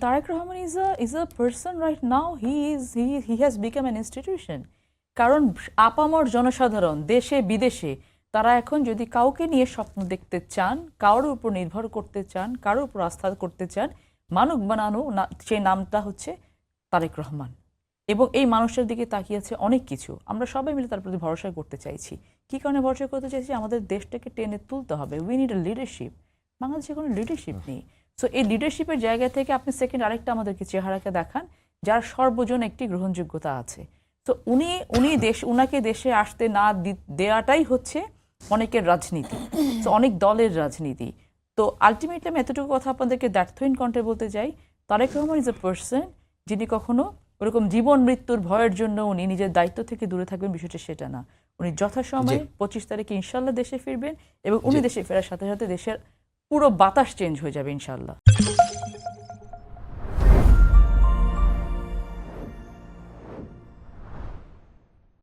Tariq Rahman is a person right now. He has become an institution. কারণ আপামর জনসাধারণ দেশে বিদেশে তারা এখন যদি কাউকে নিয়ে স্বপ্ন দেখতে চান, কারোর উপর নির্ভর করতে চান, কারোর উপর আস্থা করতে চান, মানুষ বানানো সেই নামটা হচ্ছে তারেক রহমান। এবং এই মানুষটার দিকে তাকিয়েছে অনেক কিছু। আমরা সবাই মিলে তার প্রতি ভরসা করতে চাইছি। কি কারণে ভরসা করতে চাইছি? আমাদের দেশটাকে টেনে তুলতে হবে। We need a leadership. বাংলাদেশে কোনো লিডারশিপ নেই। সো এই লিডারশিপের জায়গা থেকে আপনি সেকেন্ড আরেকটা আমাদেরকে চেহারাকে দেখান যার সর্বজন একটি গ্রহণযোগ্যতা আছে। তো উনাকে দেশে আসতে না দেওয়াটাই হচ্ছে অনেকের রাজনীতি, তো অনেক দলের রাজনীতি। তো আলটিমেটলি আমি এতটুকু কথা আপনাদেরকে দ্ব্যর্থহীন কণ্ঠে বলতে চাই, Tarek Rahman is a person যিনি কখনো ওরকম জীবন মৃত্যুর ভয়ের জন্য উনি নিজের দায়িত্ব থেকে দূরে থাকবেন, বিষয়টা সেটা না। উনি যথাসময়ে 25 তারিখে ইনশাল্লাহ দেশে ফিরবেন এবং উনি দেশে ফেরার সাথে সাথে দেশের পুরো বাতাস চেঞ্জ হয়ে যাবে ইনশাল্লাহ।